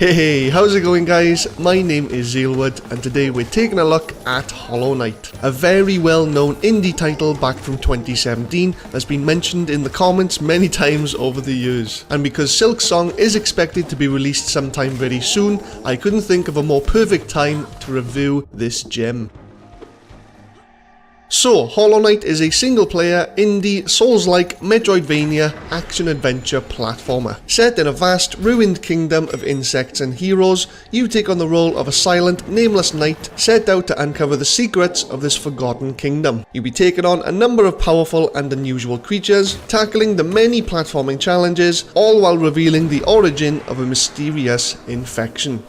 Hey, how's it going guys? My name is Zealwood and today we're taking a look at Hollow Knight. A very well known indie title back from 2017 has been mentioned in the comments many times over the years. And because Silksong is expected to be released sometime very soon, I couldn't think of a more perfect time to review this gem. So, Hollow Knight is a single-player, indie, Souls-like, Metroidvania, action-adventure platformer. Set in a vast, ruined kingdom of insects and heroes, you take on the role of a silent, nameless knight set out to uncover the secrets of this forgotten kingdom. You'll be taking on a number of powerful and unusual creatures, tackling the many platforming challenges, all while revealing the origin of a mysterious infection.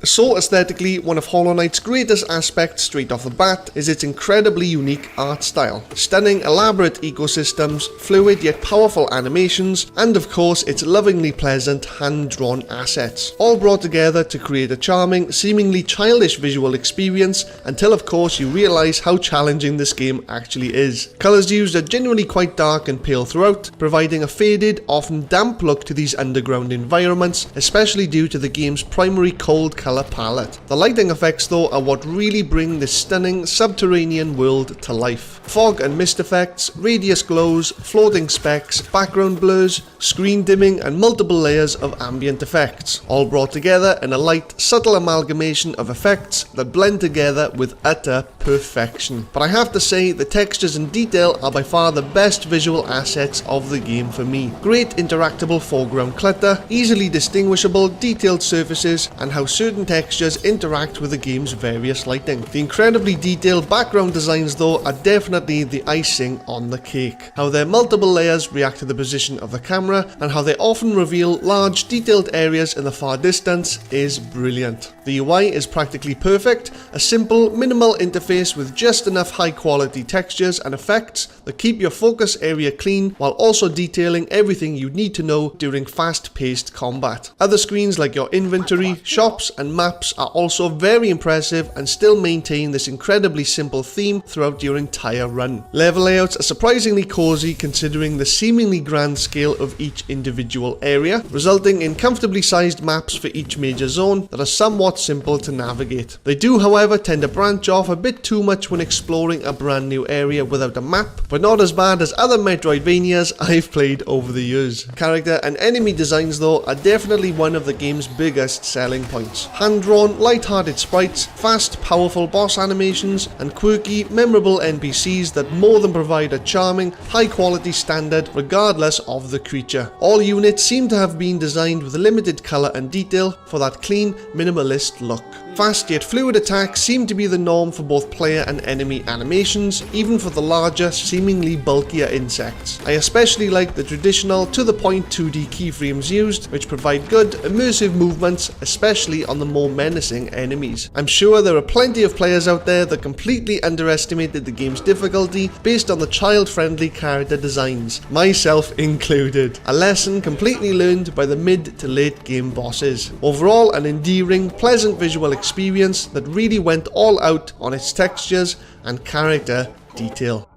So aesthetically, one of Hollow Knight's greatest aspects straight off the bat is its incredibly unique art style. Stunning, elaborate ecosystems, fluid yet powerful animations, and of course its lovingly pleasant hand-drawn assets. All brought together to create a charming, seemingly childish visual experience until of course you realise how challenging this game actually is. Colours used are generally quite dark and pale throughout, providing a faded, often damp look to these underground environments, especially due to the game's primary cold colour palette. The lighting effects though are what really bring this stunning subterranean world to life. Fog and mist effects, radius glows, floating specks, background blurs, screen dimming and multiple layers of ambient effects, all brought together in a light, subtle amalgamation of effects that blend together with utter perfection. But I have to say, the textures and detail are by far the best visual assets of the game for me. Great interactable foreground clutter, easily distinguishable detailed surfaces, and how certain textures interact with the game's various lighting. The incredibly detailed background designs though are definitely the icing on the cake. How their multiple layers react to the position of the camera and how they often reveal large detailed areas in the far distance is brilliant. The UI is practically perfect, a simple, minimal interface with just enough high quality textures and effects that keep your focus area clean while also detailing everything you need to know during fast paced combat. Other screens like your inventory, shops and maps are also very impressive and still maintain this incredibly simple theme throughout your entire run. Level layouts are surprisingly cozy considering the seemingly grand scale of each individual area, resulting in comfortably sized maps for each major zone that are somewhat simple to navigate. They do however tend to branch off a bit too much when exploring a brand new area without a map, but not as bad as other Metroidvanias I've played over the years. Character and enemy designs though are definitely one of the game's biggest selling points. Hand-drawn, light-hearted sprites, fast, powerful boss animations, and quirky, memorable NPCs that more than provide a charming, high-quality standard regardless of the creature. All units seem to have been designed with limited colour and detail for that clean, minimalist look. Fast yet fluid attacks seem to be the norm for both player and enemy animations, even for the larger, seemingly bulkier insects. I especially like the traditional, to-the-point 2D keyframes used, which provide good, immersive movements, especially on the more menacing enemies. I'm sure there are plenty of players out there that completely underestimated the game's difficulty based on the child-friendly character designs, myself included. A lesson completely learned by the mid to late game bosses. Overall, an endearing, pleasant visual experience that really went all out on its textures and character detail.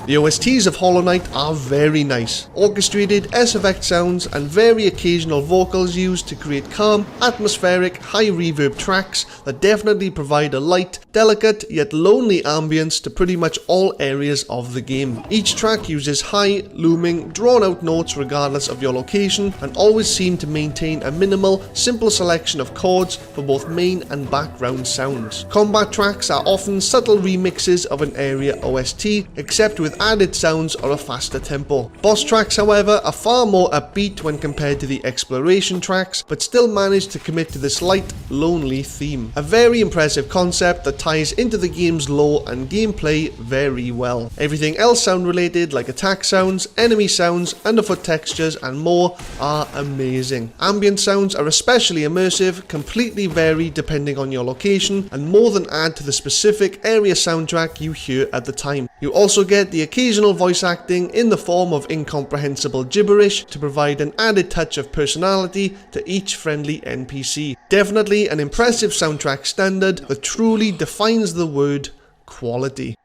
The OSTs of Hollow Knight are very nice. Orchestrated SFX sounds and very occasional vocals used to create calm, atmospheric, high reverb tracks that definitely provide a light, delicate yet lonely ambience to pretty much all areas of the game. Each track uses high, looming, drawn out notes regardless of your location and always seem to maintain a minimal, simple selection of chords for both main and background sounds. Combat tracks are often subtle remixes of an area OST, except with added sounds or a faster tempo. Boss tracks, however, are far more upbeat when compared to the exploration tracks, but still manage to commit to this light, lonely theme. A very impressive concept that ties into the game's lore and gameplay very well. Everything else sound related, like attack sounds, enemy sounds, underfoot textures and more, are amazing. Ambient sounds are especially immersive, completely vary depending on your location, and more than add to the specific area soundtrack you hear at the time. You also get the occasional voice acting in the form of incomprehensible gibberish to provide an added touch of personality to each friendly NPC. Definitely an impressive soundtrack standard that truly defines the word quality.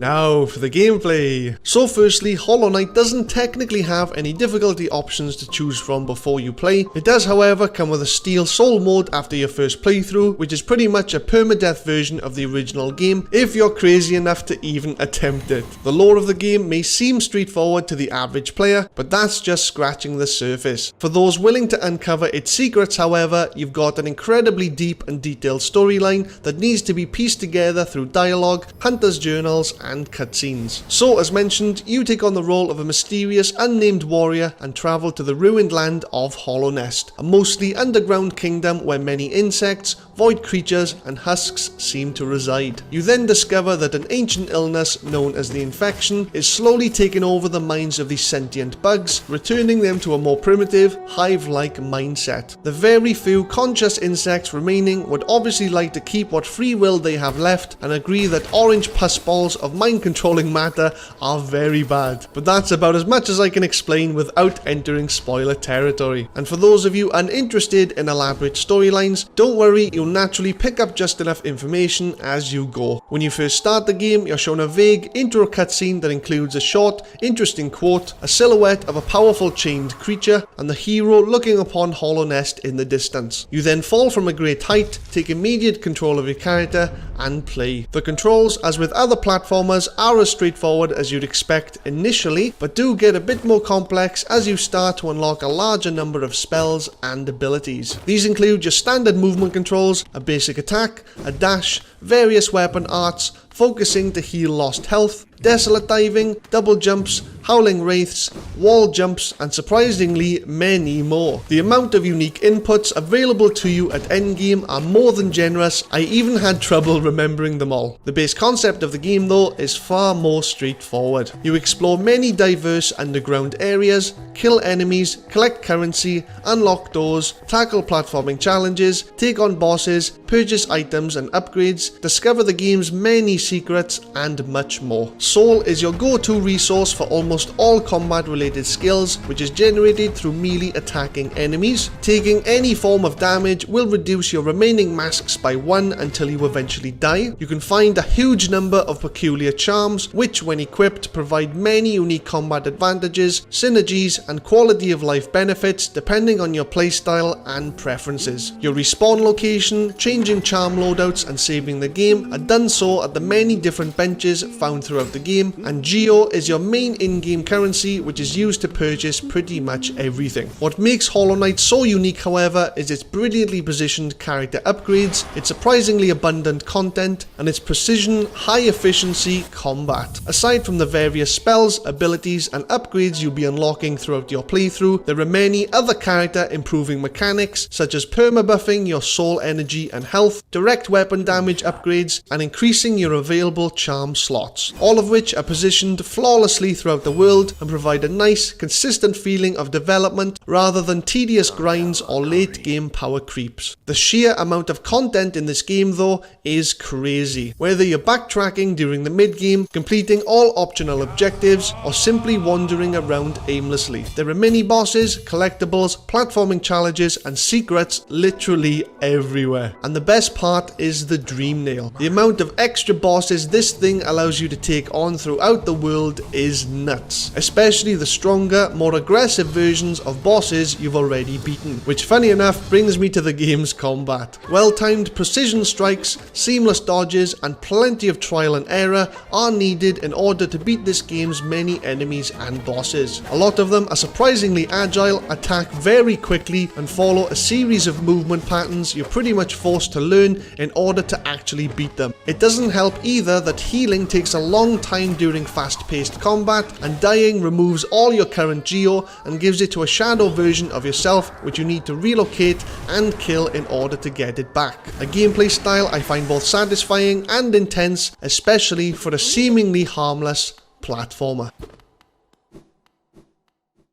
Now for the gameplay. So firstly, Hollow Knight doesn't technically have any difficulty options to choose from before you play. It does, however, come with a Steel Soul mode after your first playthrough, which is pretty much a permadeath version of the original game if you're crazy enough to even attempt it. The lore of the game may seem straightforward to the average player, but that's just scratching the surface. For those willing to uncover its secrets, however, you've got an incredibly deep and detailed storyline that needs to be pieced together through dialogue, hunter's journals, and cutscenes. So, as mentioned, you take on the role of a mysterious, unnamed warrior and travel to the ruined land of Hollow Nest, a mostly underground kingdom where many insects, void creatures, and husks seem to reside. You then discover that an ancient illness known as the infection is slowly taking over the minds of these sentient bugs, returning them to a more primitive, hive-like mindset. The very few conscious insects remaining would obviously like to keep what free will they have left and agree that orange pus balls of mind-controlling matter are very bad. But that's about as much as I can explain without entering spoiler territory. And for those of you uninterested in elaborate storylines, don't worry, you'll naturally pick up just enough information as you go. When you first start the game, you're shown a vague intro cutscene that includes a short, interesting quote, a silhouette of a powerful chained creature, and the hero looking upon Hollow Nest in the distance. You then fall from a great height, take immediate control of your character, and play. The controls, as with other platformers, are as straightforward as you'd expect initially, but do get a bit more complex as you start to unlock a larger number of spells and abilities. These include your standard movement controls, a basic attack, a dash, various weapon arts, focusing to heal lost health, desolate diving, double jumps, howling wraiths, wall jumps, and surprisingly many more. The amount of unique inputs available to you at endgame are more than generous. I even had trouble remembering them all. The base concept of the game though is far more straightforward. You explore many diverse underground areas, kill enemies, collect currency, unlock doors, tackle platforming challenges, take on bosses, purchase items and upgrades, discover the game's many secrets, and much more. Soul is your go-to resource for almost all combat related skills, which is generated through melee attacking enemies. Taking any form of damage will reduce your remaining masks by 1 until you eventually die. You can find a huge number of peculiar charms, which when equipped provide many unique combat advantages, synergies, and quality of life benefits depending on your playstyle and preferences. Your respawn location, changing charm loadouts, and saving the game are done so at the many different benches found throughout the game, and Geo is your main in-game currency, which is used to purchase pretty much everything. What makes Hollow Knight so unique, however, is its brilliantly positioned character upgrades, its surprisingly abundant content, and its precision, high-efficiency combat. Aside from the various spells, abilities, and upgrades you'll be unlocking throughout your playthrough, there are many other character improving mechanics, such as perma-buffing your soul energy and health, direct weapon damage upgrades, and increasing your available charm slots, all of which are positioned flawlessly throughout the world and provide a nice, consistent feeling of development rather than tedious grinds or late game power creeps. The sheer amount of content in this game though is crazy, whether you're backtracking during the mid-game, completing all optional objectives, or simply wandering around aimlessly. There are mini bosses, collectibles, platforming challenges, and secrets literally everywhere. And the best part is the dream nail. The amount of extra bosses this thing allows you to take on throughout the world is nuts. nuts, especially the stronger, more aggressive versions of bosses you've already beaten, which funny enough brings me to the game's combat. Well-timed precision strikes, seamless dodges, and plenty of trial and error are needed in order to beat this game's many enemies and bosses. A lot of them are surprisingly agile, attack very quickly, and follow a series of movement patterns you're pretty much forced to learn in order to actually beat them. It doesn't help either that healing takes a long time during fast-paced combat, and dying removes all your current geo and gives it to a shadow version of yourself which you need to relocate and kill in order to get it back. A gameplay style I find both satisfying and intense, especially for a seemingly harmless platformer.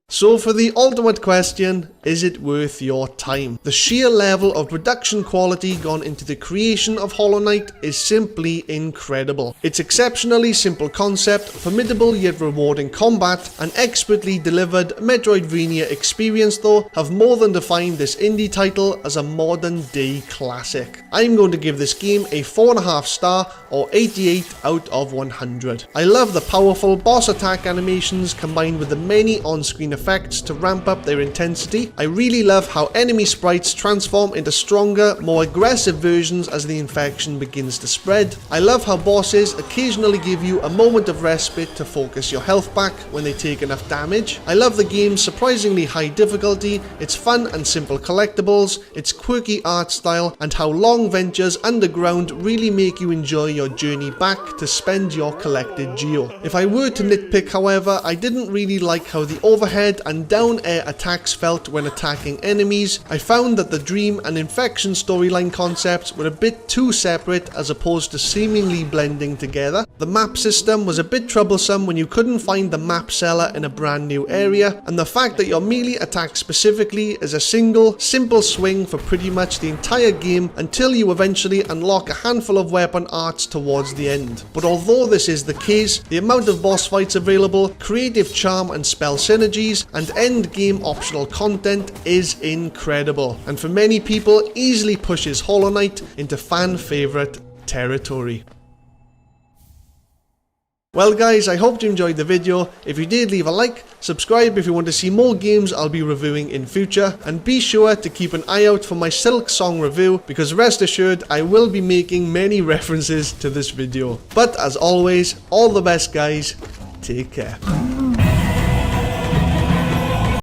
So for the ultimate question, is it worth your time? The sheer level of production quality gone into the creation of Hollow Knight is simply incredible. Its exceptionally simple concept, formidable yet rewarding combat, and expertly delivered Metroidvania experience though have more than defined this indie title as a modern day classic. I'm going to give this game a 4.5 star or 88 out of 100. I love the powerful boss attack animations combined with the many on-screen effects to ramp up their intensity. I really love how enemy sprites transform into stronger, more aggressive versions as the infection begins to spread. I love how bosses occasionally give you a moment of respite to focus your health back when they take enough damage. I love the game's surprisingly high difficulty, its fun and simple collectibles, its quirky art style, and how long ventures underground really make you enjoy your journey back to spend your collected geo. If I were to nitpick, however, I didn't really like how the overhead and down air attacks felt when attacking enemies. I found that the dream and infection storyline concepts were a bit too separate as opposed to seemingly blending together. The map system was a bit troublesome when you couldn't find the map seller in a brand new area, and the fact that your melee attack specifically is a single, simple swing for pretty much the entire game until you eventually unlock a handful of weapon arts towards the end. But although this is the case, the amount of boss fights available, creative charm and spell synergies, and end game optional content is incredible, and for many people easily pushes Hollow Knight into fan favourite territory. Well guys, I hope you enjoyed the video. If you did, leave a like, subscribe if you want to see more games I'll be reviewing in future, and be sure to keep an eye out for my Silk Song review, because rest assured I will be making many references to this video. But as always, all the best guys, take care.